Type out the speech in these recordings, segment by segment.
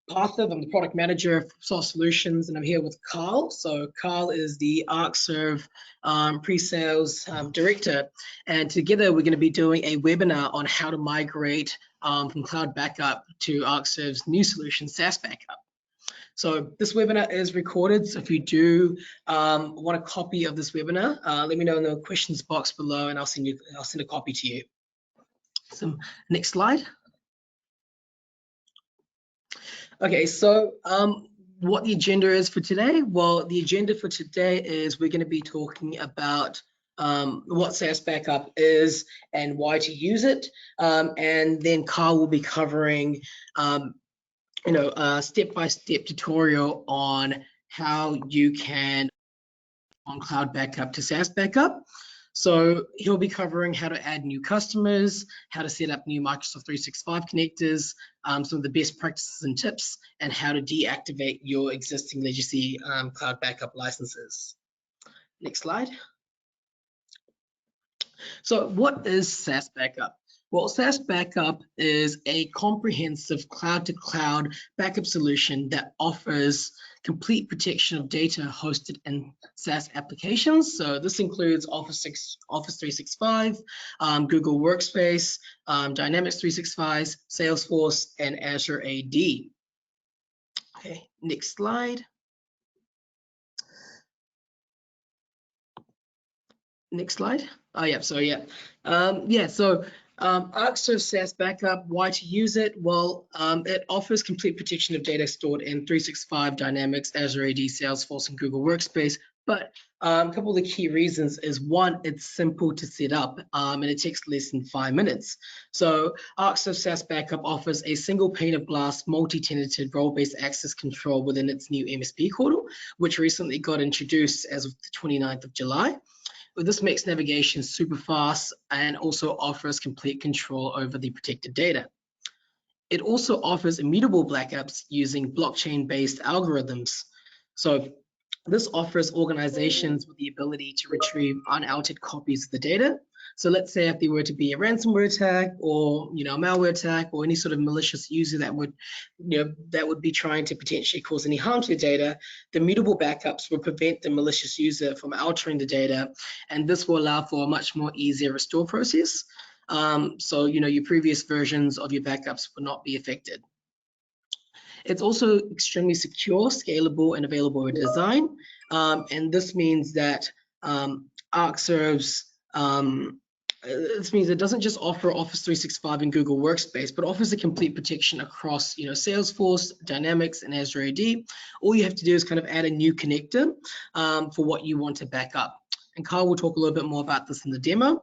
Parthiv. I'm the product manager for SaaS Solutions, and I'm here with Carl. So Carl is the Arcserve pre-sales director, and together we're going to be doing a webinar on how to migrate from Cloud Backup to Arcserve's new solution, SaaS Backup. So this webinar is recorded, so if you do want a copy of this webinar, let me know in the questions box below, and I'll send a copy to you. So next slide. Okay, so what the agenda is for today? Well, the agenda for today is we're going to be talking about what SaaS Backup is and why to use it, and then Carl will be covering a step-by-step tutorial on how you can on Cloud Backup to SaaS Backup. So he'll be covering how to add new customers, how to set up new Microsoft 365 connectors, some of the best practices and tips, and how to deactivate your existing legacy Cloud Backup licenses. Next slide. So what is SaaS Backup? Well, SaaS Backup is a comprehensive cloud-to-cloud backup solution that offers complete protection of data hosted in SaaS applications. So this includes Office 365, Google Workspace, Dynamics 365, Salesforce, and Azure AD. Okay, next slide. Next slide. Oh yeah, so yeah. Arcserve SaaS Backup, why to use it? Well, it offers complete protection of data stored in 365, Dynamics, Azure AD, Salesforce, and Google Workspace. But a couple of the key reasons is, one, it's simple to set up and it takes less than 5 minutes. So Arcserve SaaS Backup offers a single pane of glass, multi-tenanted role-based access control within its new MSP portal, which recently got introduced as of the 29th of July. This makes navigation super fast and also offers complete control over the protected data. It also offers immutable backups using blockchain-based algorithms. So this offers organizations with the ability to retrieve unaltered copies of the data. So let's say if there were to be a ransomware attack or a malware attack or any sort of malicious user that would be trying to potentially cause any harm to the data, the immutable backups will prevent the malicious user from altering the data, and this will allow for a much more easier restore process. So your previous versions of your backups will not be affected. It's also extremely secure, scalable, and available in design, and this means that Arcserve's this means it doesn't just offer Office 365 and Google Workspace, but offers a complete protection across Salesforce, Dynamics, and Azure AD. All you have to do is kind of add a new connector for what you want to back up. And Carl will talk a little bit more about this in the demo.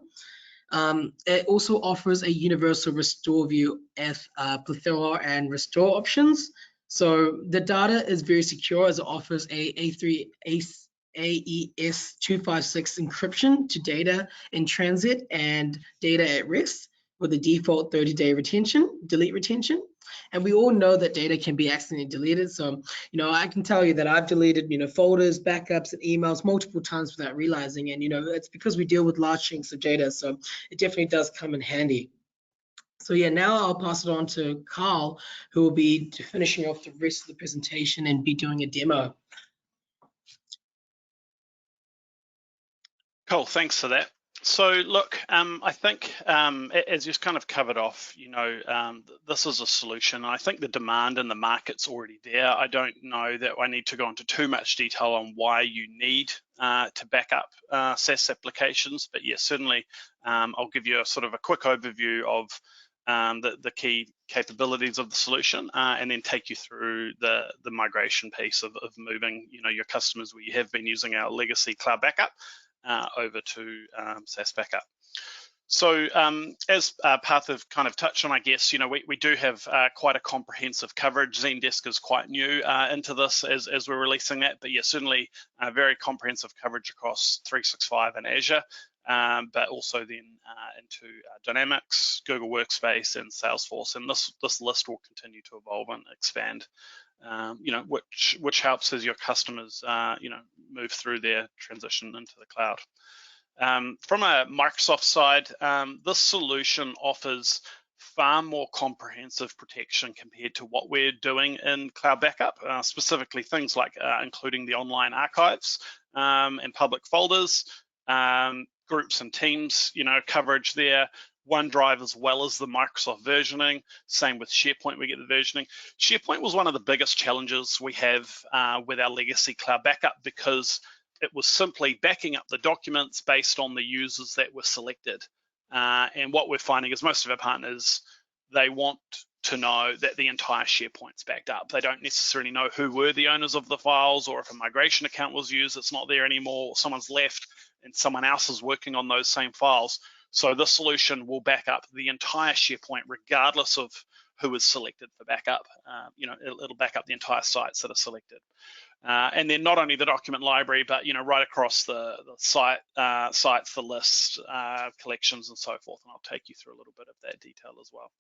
It also offers a universal restore view with plethora and restore options. So the data is very secure as it offers AES-256 encryption to data in transit and data at rest with a default 30-day delete retention. And we all know that data can be accidentally deleted. So, I can tell you that I've deleted, folders, backups, and emails multiple times without realizing. And, it's because we deal with large chunks of data. So it definitely does come in handy. So yeah, now I'll pass it on to Carl, who will be finishing off the rest of the presentation and be doing a demo. Cool, thanks for that. So look, I think as you've kind of covered off, this is a solution. I think the demand in the market's already there. I don't know that I need to go into too much detail on why you need to back up SaaS applications, but yeah, certainly I'll give you a sort of a quick overview of the key capabilities of the solution, and then take you through the migration piece of moving your customers where you have been using our legacy Cloud Backup over to SaaS Backup. So as Parthiv kind of touched on, I guess, we do have quite a comprehensive coverage. Zendesk is quite new into this as we're releasing that, but yeah, certainly very comprehensive coverage across 365 and Azure, but also then into Dynamics, Google Workspace, and Salesforce. And this list will continue to evolve and expand, which helps as your customers, move through their transition into the cloud. From a Microsoft side, this solution offers far more comprehensive protection compared to what we're doing in cloud backup, specifically things like including the online archives and public folders, groups and teams, coverage there, OneDrive as well as the Microsoft versioning. Same with SharePoint, we get the versioning. SharePoint was one of the biggest challenges we have with our legacy cloud backup, because it was simply backing up the documents based on the users that were selected. And what we're finding is most of our partners, they want to know that the entire SharePoint's backed up. They don't necessarily know who were the owners of the files, or if a migration account was used, it's not there anymore, or someone's left and someone else is working on those same files. So this solution will back up the entire SharePoint regardless of who is selected for backup. It'll back up the entire sites that are selected. And then not only the document library, but right across the site, sites, the lists, collections, and so forth. And I'll take you through a little bit of that detail as well.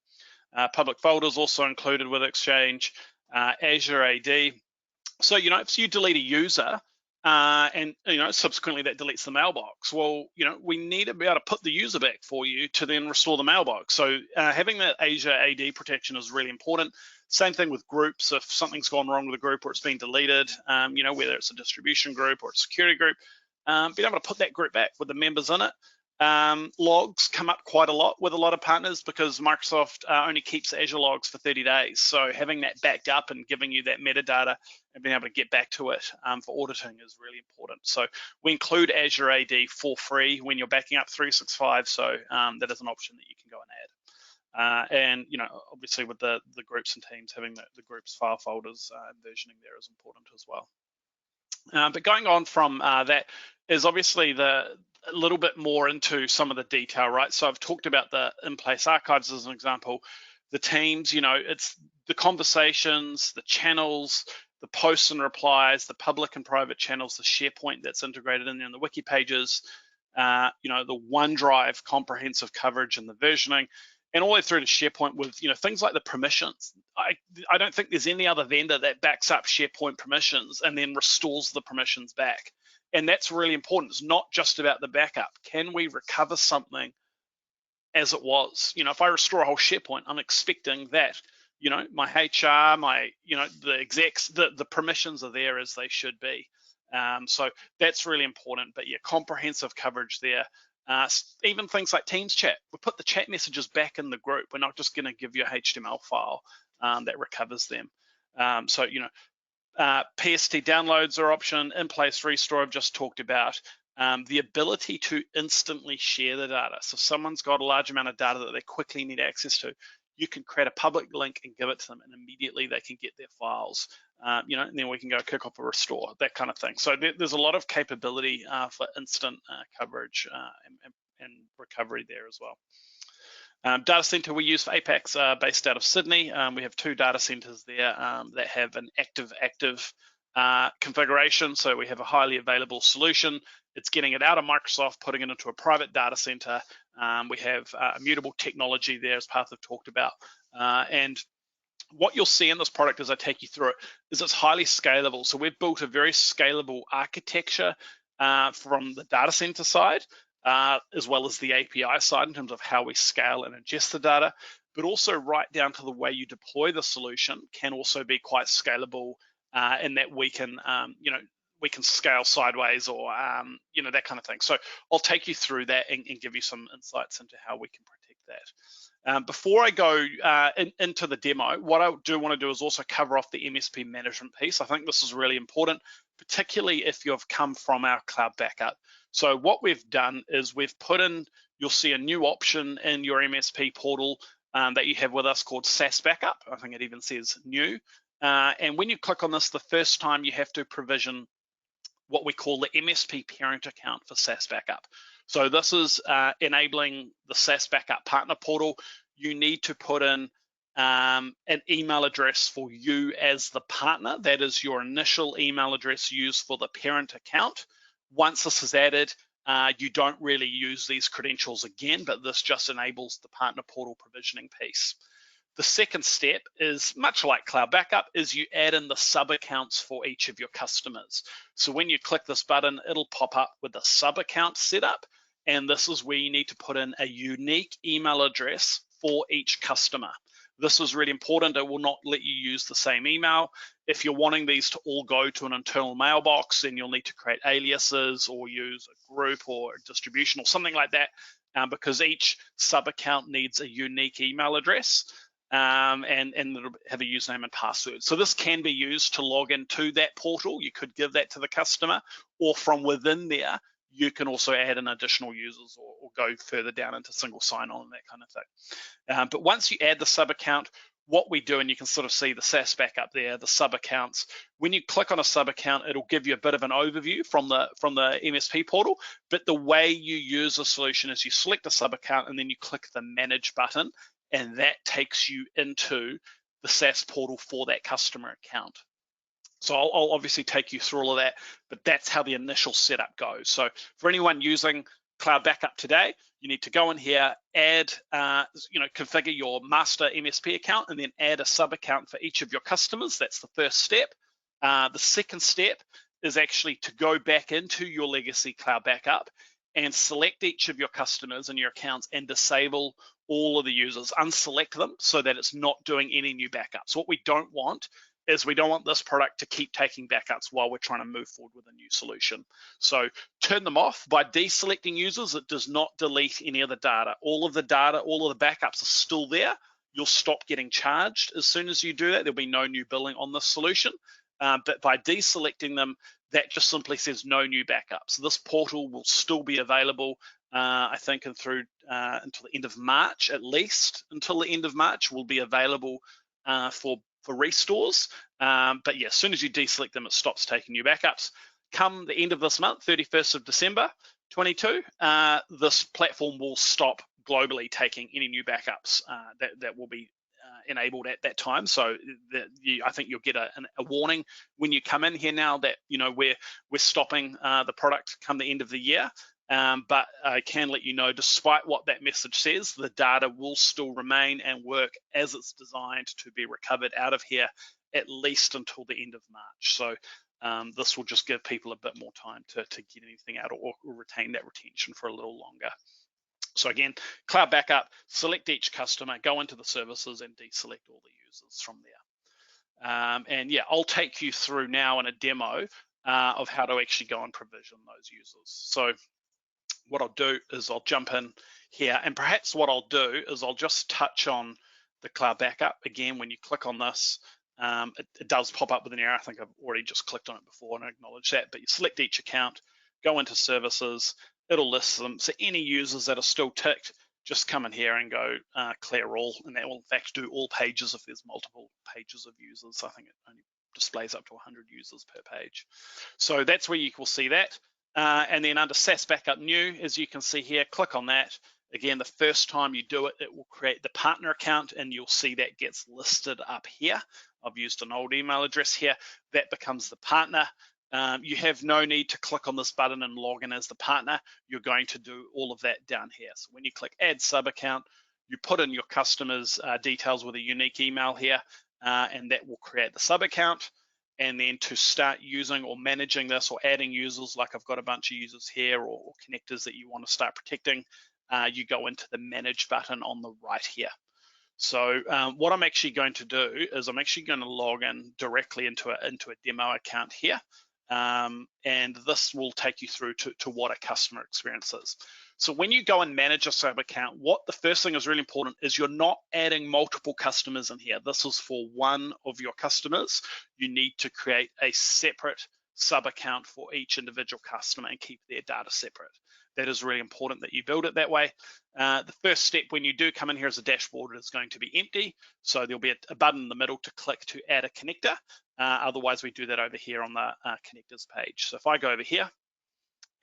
Public folders also included with Exchange, Azure AD. So if you delete a user and subsequently that deletes the mailbox, well, we need to be able to put the user back for you to then restore the mailbox. So having that Azure AD protection is really important. Same thing with groups. If something's gone wrong with a group or it's been deleted, whether it's a distribution group or a security group, being able to put that group back with the members in it. Logs come up quite a lot with a lot of partners because Microsoft only keeps Azure logs for 30 days. So having that backed up and giving you that metadata and being able to get back to it for auditing is really important. So we include Azure AD for free when you're backing up 365. So that is an option that you can go and add. And obviously with the groups and teams, having the groups file folders and versioning there is important as well. But going on from that is obviously a little bit more into some of the detail, right? So I've talked about the in-place archives as an example, the teams, it's the conversations, the channels, the posts and replies, the public and private channels, the SharePoint that's integrated in there, and the wiki pages, the OneDrive comprehensive coverage and the versioning, and all the way through to SharePoint with things like the permissions. I don't think there's any other vendor that backs up SharePoint permissions and then restores the permissions back. And that's really important. It's not just about the backup. Can we recover something as it was? If I restore a whole SharePoint, I'm expecting that my HR, the execs, the permissions are there as they should be. So that's really important. But yeah, comprehensive coverage there. Even things like Teams chat, we put the chat messages back in the group. We're not just going to give you a HTML file that recovers them. PST downloads are option, in-place restore I've just talked about. The ability to instantly share the data. So if someone's got a large amount of data that they quickly need access to, you can create a public link and give it to them, and immediately they can get their files. And then we can go kick off a restore, that kind of thing. So there's a lot of capability for instant coverage and recovery there as well. Data center we use for Apex, based out of Sydney. We have 2 data centers there that have an active configuration. So we have a highly available solution. It's getting it out of Microsoft, putting it into a private data center. We have immutable technology there, as Parth have talked about. And what you'll see in this product as I take you through it is it's highly scalable. So we've built a very scalable architecture from the data center side, as well as the API side in terms of how we scale and ingest the data, but also right down to the way you deploy the solution can also be quite scalable in that we can, we can scale sideways or, that kind of thing. So I'll take you through that and give you some insights into how we can protect that. Before I go into the demo, what I do want to do is also cover off the MSP management piece. I think this is really important, particularly if you've come from our cloud backup. So what we've done is we've put in, you'll see a new option in your MSP portal that you have with us called SaaS Backup. I think it even says new. And when you click on this, the first time you have to provision what we call the MSP parent account for SaaS Backup. So this is enabling the SaaS Backup partner portal. You need to put in an email address for you as the partner. That is your initial email address used for the parent account. Once this is added, you don't really use these credentials again, but this just enables the partner portal provisioning piece. The second step is much like Cloud Backup, is you add in the sub-accounts for each of your customers. So when you click this button, it'll pop up with a sub-account setup, and this is where you need to put in a unique email address for each customer. This is really important. It will not let you use the same email. If you're wanting these to all go to an internal mailbox, then you'll need to create aliases or use a group or a distribution or something like that, because each sub account needs a unique email address, and it'll have a username and password. So this can be used to log into that portal. You could give that to the customer, or from within there, you can also add in additional users or go further down into single sign-on and that kind of thing. But once you add the sub account, what we do, and you can sort of see the SaaS Backup there, the sub accounts. When you click on a sub account, it'll give you a bit of an overview from the MSP portal. But the way you use the solution is you select a sub account and then you click the manage button, and that takes you into the SaaS portal for that customer account. So I'll obviously take you through all of that, but that's how the initial setup goes. So for anyone using Cloud Backup today, you need to go in here, add, configure your master MSP account, and then add a sub account for each of your customers. That's the first step. The second step is actually to go back into your legacy Cloud Backup and select each of your customers and your accounts and disable all of the users, unselect them so that it's not doing any new backups. What we don't want is we don't want this product to keep taking backups while we're trying to move forward with a new solution. So turn them off. By deselecting users, it does not delete any of the data. All of the data, all of the backups are still there. You'll stop getting charged. As soon as you do that, there'll be no new billing on this solution. But by deselecting them, that just simply says no new backups. This portal will still be available, I think, until the end of March, at least until the end of March will be available for restores. But yeah, as soon as you deselect them, it stops taking new backups. Come the end of this month, 31st of December 22, this platform will stop globally taking any new backups that will be enabled at that time. So I think you'll get a warning when you come in here now that we're stopping the product come the end of the year. But I can let you know, despite what that message says, the data will still remain and work as it's designed to be recovered out of here at least until the end of March. So this will just give people a bit more time to get anything out or retain that retention for a little longer. So again, Cloud Backup, select each customer, go into the services and deselect all the users from there. And yeah, I'll take you through now in a demo of how to actually go and provision those users. So what I'll do is I'll jump in here, and perhaps what I'll do is I'll just touch on the Cloud Backup. Again, when you click on this, it does pop up with an error. I think I've already just clicked on it before and acknowledged that, but you select each account, go into services, it'll list them. So any users that are still ticked, just come in here and go clear all, and that will in fact do all pages if there's multiple pages of users. I think it only displays up to 100 users per page. So that's where you will see that. And then under SaaS Backup New, as you can see here, click on that. Again, the first time you do it, it will create the partner account, and you'll see that gets listed up here. I've used an old email address here. That becomes the partner. You have no need to click on this button and log in as the partner. You're going to do all of that down here. So when you click Add Sub Account, you put in your customer's details with a unique email here, and that will create the sub account. And then to start using or managing this or adding users, like I've got a bunch of users here or connectors that you want to start protecting, you go into the Manage button on the right here. So what I'm actually going to do is I'm actually going to log in directly into a demo account here. And this will take you through to what a customer experience is. So when you go and manage a sub account, what the first thing is really important is you're not adding multiple customers in here. This is for one of your customers. You need to create a separate sub account for each individual customer and keep their data separate. That is really important that you build it that way. The first step when you do come in here as a dashboard is going to be empty. So there'll be a button in the middle to click to add a connector. Otherwise, we do that over here on the connectors page. So if I go over here,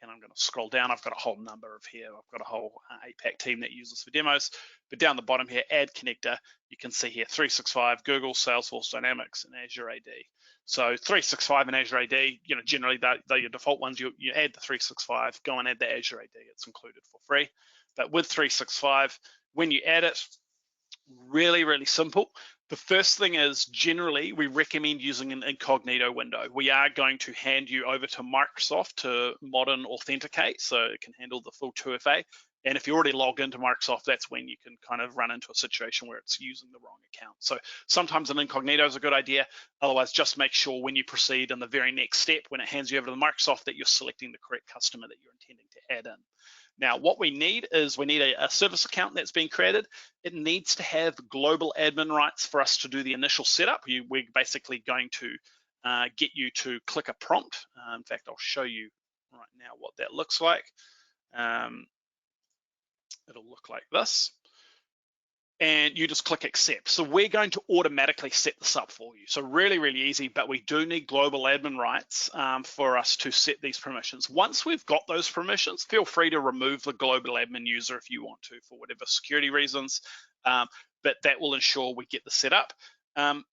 and I'm going to scroll down, I've got a whole number of here. I've got a whole APAC team that uses for demos. But down the bottom here, add connector, you can see here 365, Google, Salesforce, Dynamics, and Azure AD. So 365 and Azure AD, generally they're your default ones. You add the 365, go and add the Azure AD. It's included for free. But with 365, when you add it, really, really simple. The first thing is generally we recommend using an incognito window. We are going to hand you over to Microsoft to modern authenticate, so it can handle the full 2FA. And if you're already logged into Microsoft, that's when you can kind of run into a situation where it's using the wrong account. So sometimes an incognito is a good idea. Otherwise, just make sure when you proceed in the very next step, when it hands you over to Microsoft, that you're selecting the correct customer that you're intending to add in. Now, what we need is a service account that's been created. It needs to have global admin rights for us to do the initial setup. We're basically going to get you to click a prompt. In fact, I'll show you right now what that looks like. It'll look like this. And you just click accept. So we're going to automatically set this up for you. So really, really easy, but we do need global admin rights for us to set these permissions. Once we've got those permissions, feel free to remove the global admin user if you want to for whatever security reasons, but that will ensure we get the setup.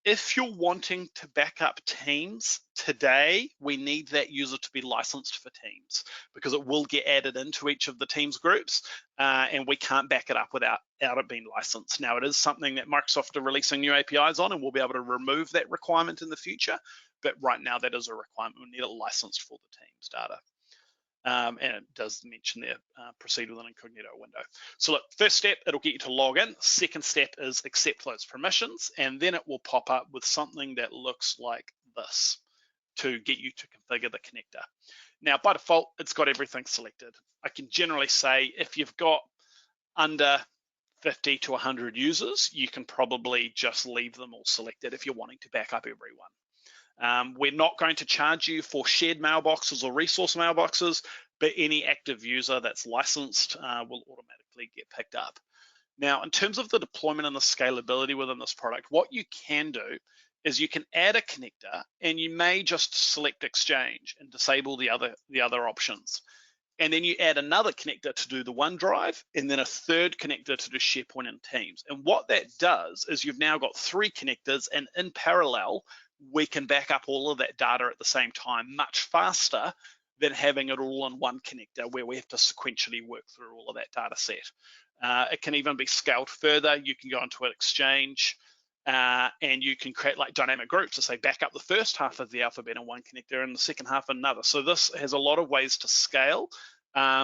If you're wanting to back up Teams today, we need that user to be licensed for Teams because it will get added into each of the Teams groups, and we can't back it up without it being licensed. Now, it is something that Microsoft are releasing new APIs on, and we'll be able to remove that requirement in the future, but right now that is a requirement. We need it licensed for the Teams data. And it does mention there, proceed with an incognito window. So look, first step, it'll get you to log in. Second step is accept those permissions, and then it will pop up with something that looks like this to get you to configure the connector. Now, by default, it's got everything selected. I can generally say if you've got under 50 to 100 users, you can probably just leave them all selected if you're wanting to back up everyone. We're not going to charge you for shared mailboxes or resource mailboxes, but any active user that's licensed will automatically get picked up. Now, in terms of the deployment and the scalability within this product, what you can do is you can add a connector and you may just select Exchange and disable the other options. And then you add another connector to do the OneDrive, and then a third connector to do SharePoint and Teams. And what that does is you've now got 3 connectors, and in parallel, we can back up all of that data at the same time much faster than having it all in one connector where we have to sequentially work through all of that data set. It can even be scaled further. You can go into an Exchange and you can create like dynamic groups to say back up the first half of the alphabet in one connector and the second half in another. So this has a lot of ways to scale.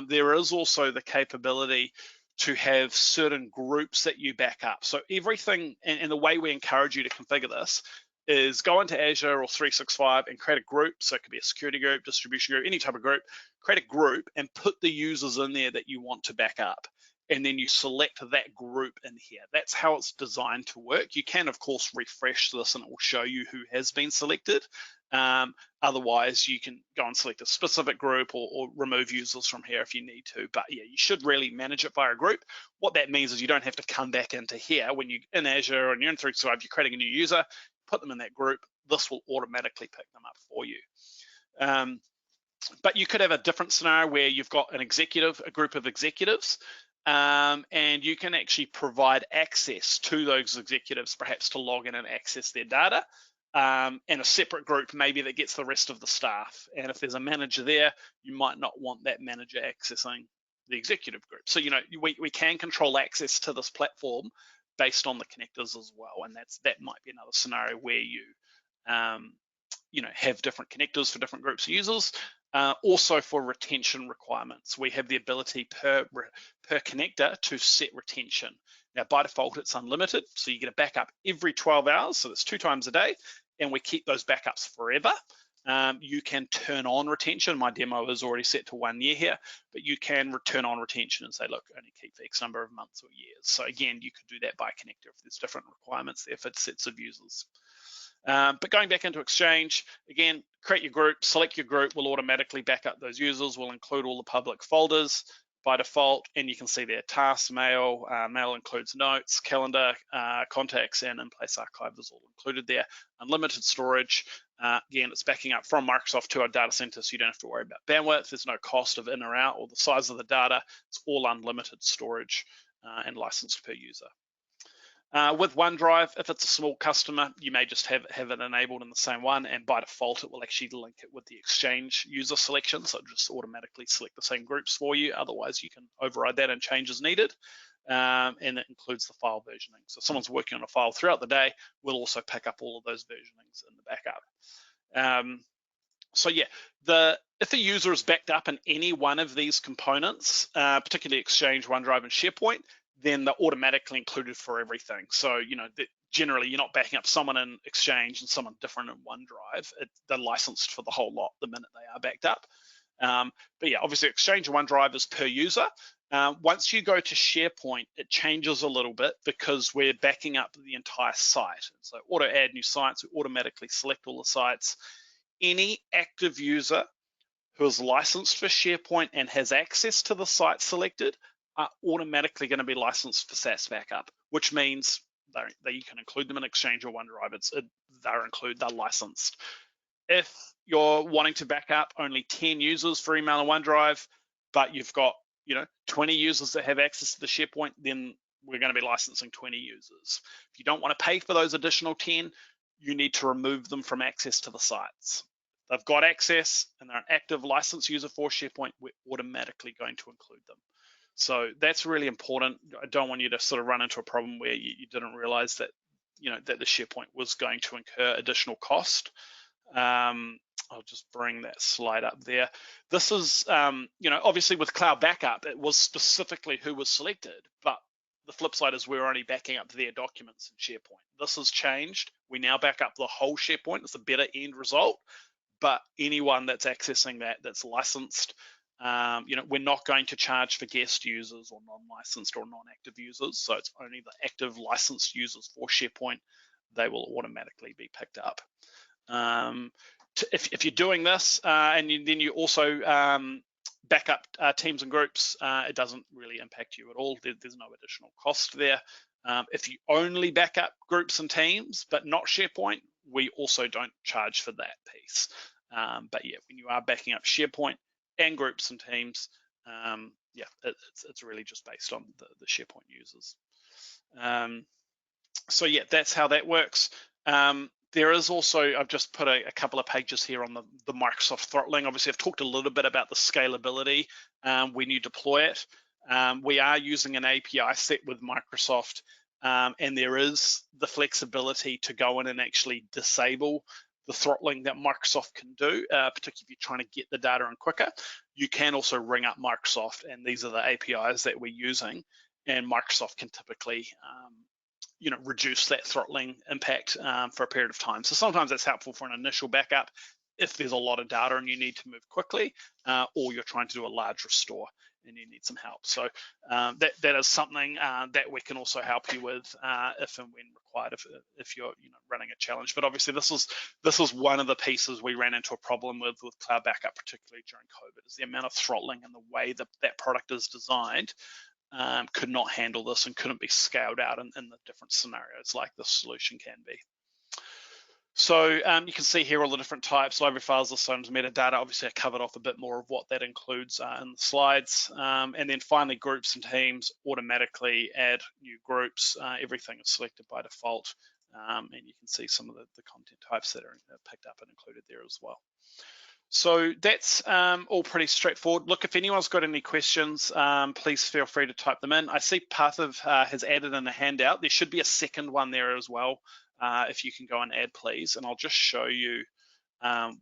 There is also the capability to have certain groups that you back up. So everything, and the way we encourage you to configure this is go into Azure or 365 and create a group. So it could be a security group, distribution group, any type of group. Create a group and put the users in there that you want to back up. And then you select that group in here. That's how it's designed to work. You can, of course, refresh this and it will show you who has been selected. Otherwise, you can go and select a specific group or remove users from here if you need to. But yeah, you should really manage it via a group. What that means is you don't have to come back into here when you're in Azure and you're in 365, you're creating a new user, put them in that group. This will automatically pick them up for you. But you could have a different scenario where you've got a group of executives, and you can actually provide access to those executives, perhaps to log in and access their data, and a separate group maybe that gets the rest of the staff. And if there's a manager there, you might not want that manager accessing the executive group. So, you know, we can control access to this platform based on the connectors as well. And that might be another scenario where you, you know, have different connectors for different groups of users. Also for retention requirements, we have the ability per connector to set retention. Now, by default, it's unlimited. So you get a backup every 12 hours. So that's 2 times a day. And we keep those backups forever. You can turn on retention. My demo is already set to 1 year here, but you can turn on retention and say, look, only keep for X number of months or years. So again, you could do that by connector if there's different requirements there for sets of users. But going back into Exchange, again, create your group, select your group, will automatically back up those users, will include all the public folders by default, and you can see there, tasks, mail, mail includes notes, calendar, contacts, and in-place archive is all included there. Unlimited storage, again, it's backing up from Microsoft to our data center, so you don't have to worry about bandwidth. There's no cost of in or out or the size of the data. It's all unlimited storage and licensed per user. With OneDrive, if it's a small customer, you may just have it enabled in the same one, and by default, it will actually link it with the Exchange user selection, so it'll just automatically select the same groups for you. Otherwise, you can override that and change as needed, and it includes the file versioning. So if someone's working on a file throughout the day, we'll also pick up all of those versionings in the backup. So yeah, if a user is backed up in any one of these components, particularly Exchange, OneDrive, and SharePoint, then they're automatically included for everything. So generally you're not backing up someone in Exchange and someone different in OneDrive. They're licensed for the whole lot the minute they are backed up. But yeah, obviously Exchange and OneDrive is per user. Once you go to SharePoint, it changes a little bit because we're backing up the entire site. So auto add new sites, we automatically select all the sites. Any active user who is licensed for SharePoint and has access to the site selected are automatically going to be licensed for SaaS Backup, which means that you can include them in Exchange or OneDrive. They're licensed. If you're wanting to back up only 10 users for email and OneDrive, but you've got 20 users that have access to the SharePoint, then we're going to be licensing 20 users. If you don't want to pay for those additional 10, you need to remove them from access to the sites. They've got access and they're an active license user for SharePoint, we're automatically going to include them. So that's really important. I don't want you to sort of run into a problem where you didn't realize that that the SharePoint was going to incur additional cost. I'll just bring that slide up there. This is, obviously with Cloud Backup, it was specifically who was selected, but the flip side is we're only backing up their documents in SharePoint. This has changed. We now back up the whole SharePoint. It's a better end result, but anyone that's accessing that's licensed, we're not going to charge for guest users or non-licensed or non-active users. So it's only the active licensed users for SharePoint. They will automatically be picked up. If you're doing this and then you also back up teams and groups, it doesn't really impact you at all. There's no additional cost there. If you only back up groups and teams but not SharePoint, we also don't charge for that piece. But yeah, when you are backing up SharePoint and groups and teams, it's really just based on the SharePoint users. So yeah, that's how that works. There is also, I've just put a couple of pages here on the Microsoft throttling. Obviously, I've talked a little bit about the scalability when you deploy it. We are using an API set with Microsoft, and there is the flexibility to go in and actually disable the throttling that Microsoft can do, particularly if you're trying to get the data in quicker. You can also ring up Microsoft, and these are the APIs that we're using, and Microsoft can typically reduce that throttling impact for a period of time. So sometimes that's helpful for an initial backup if there's a lot of data and you need to move quickly, or you're trying to do a large restore and you need some help. So that is something that we can also help you with if and when required, if you're running a challenge. But obviously this is one of the pieces we ran into a problem with Cloud Backup, particularly during COVID, is the amount of throttling and the way that product is designed. Could not handle this and couldn't be scaled out in the different scenarios like this solution can be. So you can see here all the different types, library files, assignments, metadata. Obviously, I covered off a bit more of what that includes in the slides. And then finally, groups and teams automatically add new groups. Everything is selected by default. And you can see some of the content types that are picked up and included there as well. So that's all pretty straightforward. Look, if anyone's got any questions, please feel free to type them in. I see Parthiv has added in a handout. There should be a second one there as well, if you can go and add, please. And I'll just show you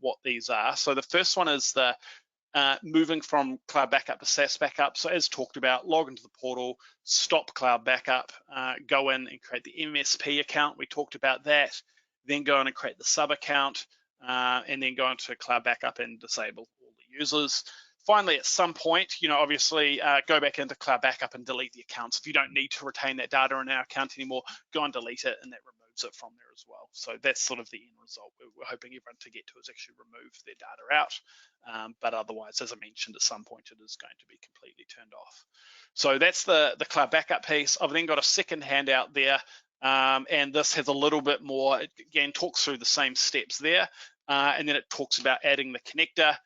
what these are. So the first one is the moving from Cloud Backup to SaaS Backup. So as talked about, log into the portal, stop Cloud Backup, go in and create the MSP account. We talked about that. Then go in and create the sub account. And then go into Cloud Backup and disable all the users. Finally, at some point, obviously go back into Cloud Backup and delete the accounts. If you don't need to retain that data in our account anymore, go and delete it, and that removes it from there as well. So that's sort of the end result we're hoping everyone to get to, is actually remove their data out. But otherwise, as I mentioned, at some point it is going to be completely turned off. So that's the Cloud Backup piece. I've then got a second handout there. And this has a little bit more, it again talks through the same steps there, and then it talks about adding the connector.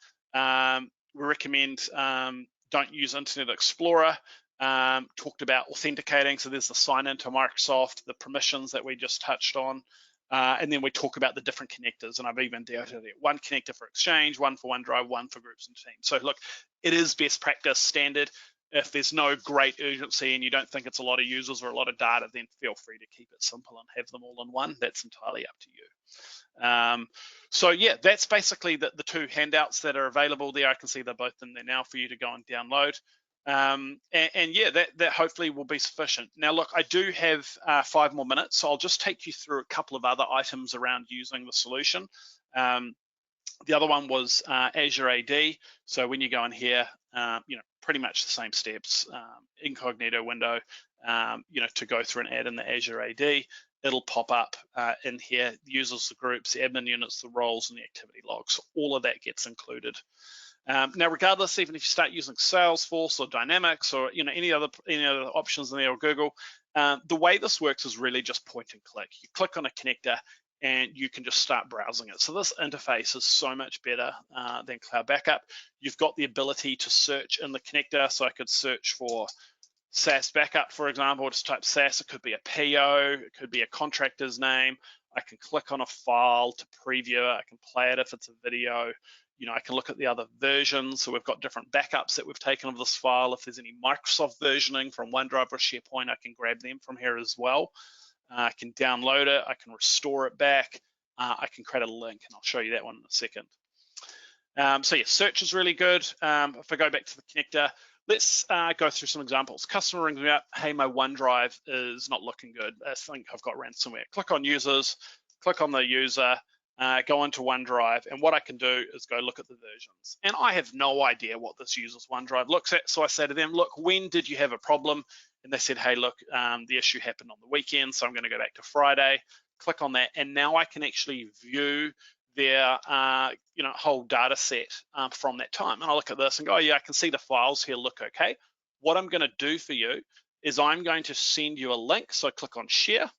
We recommend don't use Internet Explorer. Talked about authenticating, so there's the sign into Microsoft, the permissions that we just touched on, and then we talk about the different connectors, and I've even denoted it. One connector for Exchange, one for OneDrive, one for groups and teams. So look, it is best practice standard. If there's no great urgency and you don't think it's a lot of users or a lot of data, then feel free to keep it simple and have them all in one. That's entirely up to you. So yeah, that's basically the two handouts that are available there. I can see they're both in there now for you to go and download. And yeah, that hopefully will be sufficient. Now look, I do have 5 more minutes, so I'll just take you through a couple of other items around using the solution. The other one was Azure AD. So when you go in here, pretty much the same steps, incognito window, to go through and add in the Azure AD. It'll pop up in here, users, the groups, the admin units, the roles, and the activity logs. All of that gets included. Now, regardless, even if you start using Salesforce or Dynamics or any other options in there or Google, the way this works is really just point and click. You click on a connector and you can just start browsing it. So this interface is so much better than Cloud Backup. You've got the ability to search in the connector. So I could search for SaaS Backup, for example, just type SaaS. It could be a PO, it could be a contractor's name. I can click on a file to preview it. I can play it if it's a video. I can look at the other versions. So we've got different backups that we've taken of this file. If there's any Microsoft versioning from OneDrive or SharePoint, I can grab them from here as well. I can download it. I can restore it back. I can create a link, and I'll show you that one in a second. So yeah, search is really good. If I go back to the connector, let's go through some examples. Customer rings me up, hey, my OneDrive is not looking good. I think I've got ransomware. Click on users, click on the user, go into OneDrive, and what I can do is go look at the versions. And I have no idea what this user's OneDrive looks at, so I say to them, look, when did you have a problem? And they said, hey, look, the issue happened on the weekend, so I'm gonna go back to Friday, click on that, and now I can actually view their whole data set from that time. And I look at this and go, oh, yeah, I can see the files here look okay. What I'm gonna do for you is I'm going to send you a link. So I click on share,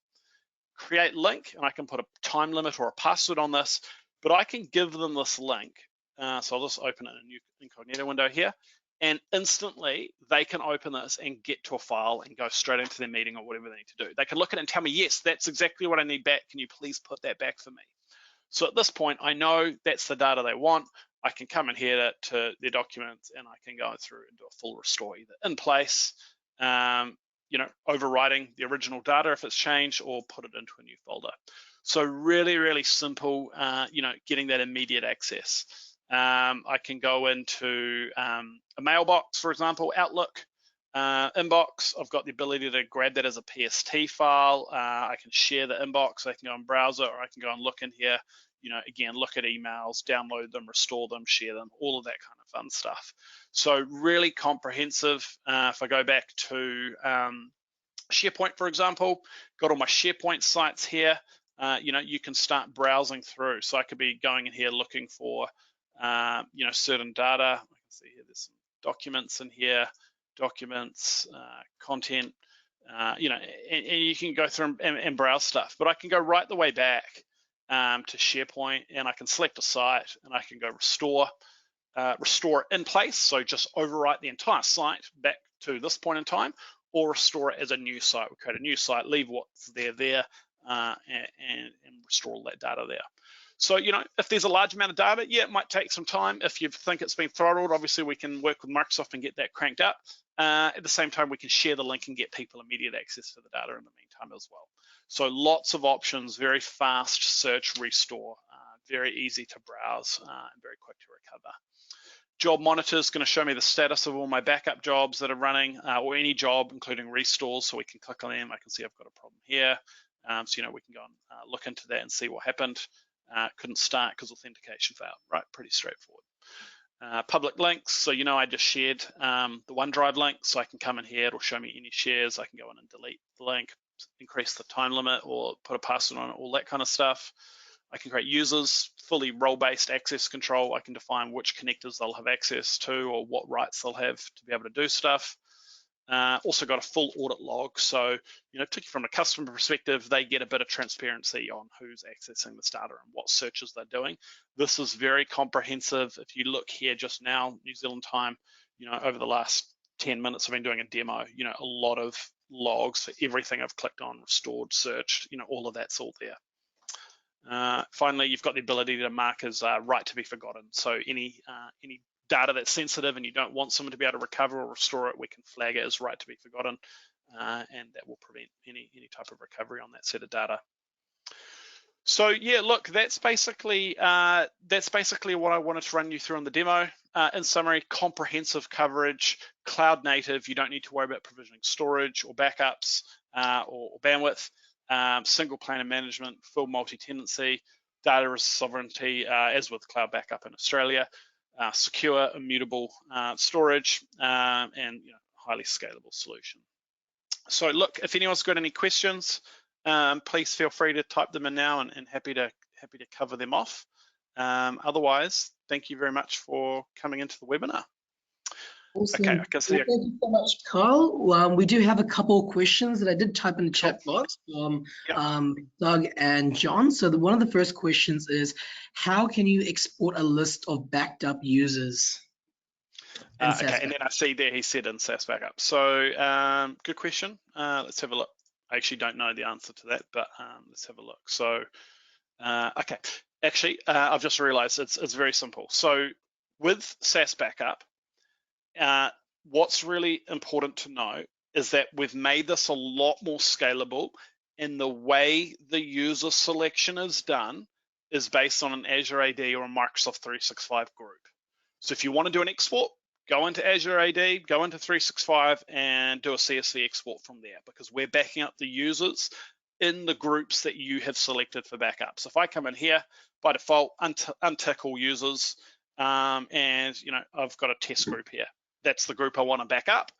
create link, and I can put a time limit or a password on this, but I can give them this link. So I'll just open it in a new incognito window here, and instantly they can open this and get to a file and go straight into their meeting or whatever they need to do. They can look at it and tell me, yes, that's exactly what I need back. Can you please put that back for me? So at this point, I know that's the data they want. I can come in here to their documents and I can go through and do a full restore, either in place, overwriting the original data if it's changed, or put it into a new folder. So really, really simple, getting that immediate access. I can go into a mailbox, for example, Outlook, inbox. I've got the ability to grab that as a PST file. I can share the inbox. I can go and browse it, or I can go and look in here, again, look at emails, download them, restore them, share them, all of that kind of fun stuff. So really comprehensive. If I go back to SharePoint, for example, got all my SharePoint sites here. You can start browsing through. So I could be going in here looking for, certain data. I can see here there's some documents in here, documents, content, and you can go through and browse stuff. But I can go right the way back to SharePoint, and I can select a site, and I can go restore in place. So just overwrite the entire site back to this point in time, or restore it as a new site. We create a new site, leave what's there, and restore all that data there. So, if there's a large amount of data, yeah, it might take some time. If you think it's been throttled, obviously we can work with Microsoft and get that cranked up. At the same time, we can share the link and get people immediate access to the data in the meantime as well. So lots of options, very fast search, restore, very easy to browse, and very quick to recover. Job monitor is going to show me the status of all my backup jobs that are running, or any job, including restores, so we can click on them. I can see I've got a problem here. So, we can go and look into that and see what happened. Couldn't start because authentication failed, right? Pretty straightforward. Public links, so I just shared the OneDrive link, so I can come in here, it'll show me any shares. I can go in and delete the link, increase the time limit, or put a password on it, all that kind of stuff. I can create users, fully role-based access control. I can define which connectors they'll have access to or what rights they'll have to be able to do stuff. Also got a full audit log, so particularly from a customer perspective, they get a bit of transparency on who's accessing this data and what searches they're doing. This is very comprehensive. If you look here just now, New Zealand time, over the last 10 minutes I've been doing a demo, a lot of logs for everything I've clicked on, restored, searched, all of that's all there. Finally, you've got the ability to mark as right to be forgotten. So any data that's sensitive and you don't want someone to be able to recover or restore it, we can flag it as right to be forgotten, and that will prevent any type of recovery on that set of data. So yeah, look, that's basically what I wanted to run you through on the demo. In summary, comprehensive coverage, cloud native. You don't need to worry about provisioning storage or backups or bandwidth. Single plane of management, full multi-tenancy, data sovereignty, as with cloud backup in Australia. Secure, immutable storage, and highly scalable solution. So look, if anyone's got any questions, please feel free to type them in now, and happy to cover them off. Otherwise, thank you very much for coming into the webinar. Awesome. Okay, I can see. Well, thank you so much, Carl. We do have a couple of questions that I did type in the chat box from Doug and John. So one of the first questions is, how can you export a list of backed up users? Okay, and then I see there he said in SaaS Backup. So good question. Let's have a look. I actually don't know the answer to that, but let's have a look. So, okay, actually, I've just realized it's very simple. So with SaaS Backup, what's really important to know is that we've made this a lot more scalable, and the way the user selection is done is based on an Azure AD or a Microsoft 365 group. So if you want to do an export, go into Azure AD, go into 365 and do a CSV export from there, because we're backing up the users in the groups that you have selected for backup. So if I come in here, by default, untick all users, and I've got a test group here. That's the group I want to back up.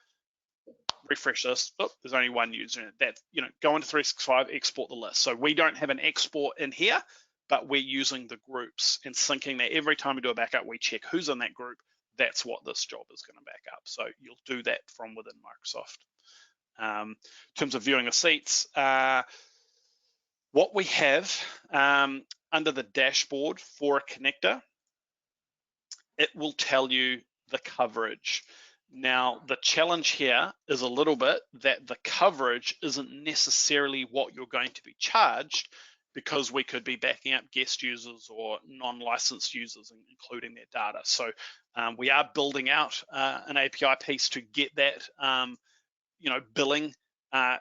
Refresh this. Oh, there's only one user in it. That, go into 365, export the list. So we don't have an export in here, but we're using the groups and syncing that. Every time we do a backup, we check who's in that group. That's what this job is going to back up. So you'll do that from within Microsoft. In terms of viewing the seats, what we have under the dashboard for a connector, it will tell you the coverage. Now, the challenge here is a little bit that the coverage isn't necessarily what you're going to be charged, because we could be backing up guest users or non-licensed users, including their data. So we are building out an API piece to get that, billing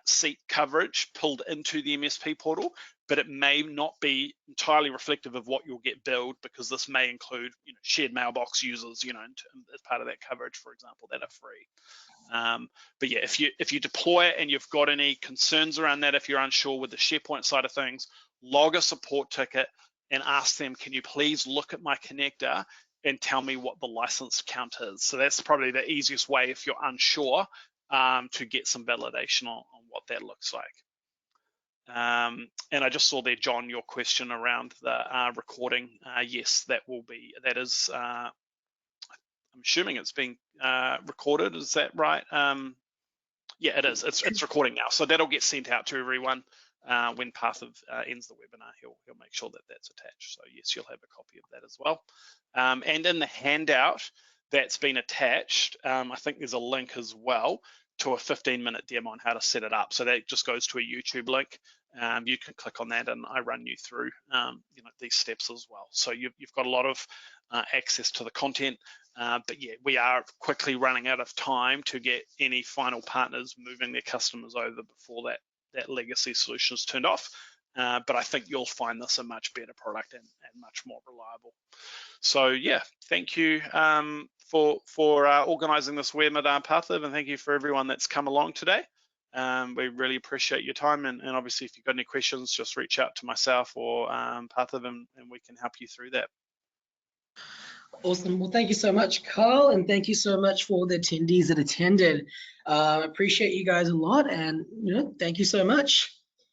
seat coverage pulled into the MSP portal, but it may not be entirely reflective of what you'll get billed, because this may include shared mailbox users, as part of that coverage, for example, that are free. But yeah, if you deploy it and you've got any concerns around that, if you're unsure with the SharePoint side of things, log a support ticket and ask them, can you please look at my connector and tell me what the license count is? So that's probably the easiest way, if you're unsure, to get some validation on what that looks like. And I just saw there, John, your question around the recording. Yes, that is, I'm assuming it's being recorded. Is that right? Yeah, it is. It's recording now. So that'll get sent out to everyone. When Parthiv ends the webinar, he'll make sure that that's attached. So yes, you'll have a copy of that as well. And in the handout that's been attached, I think there's a link as well to a 15-minute demo on how to set it up. So that just goes to a YouTube link. You can click on that, and I run you through these steps as well. So you've got a lot of access to the content. But yeah, we are quickly running out of time to get any final partners moving their customers over before that legacy solution is turned off. But I think you'll find this a much better product and much more reliable. So yeah, thank you for organizing this webinar, Parthiv, and thank you for everyone that's come along today. We really appreciate your time, and obviously if you've got any questions, just reach out to myself or Parthiv, and we can help you through that. Awesome. Well, thank you so much, Carl, and thank you so much for the attendees that attended. Appreciate you guys a lot, and thank you so much.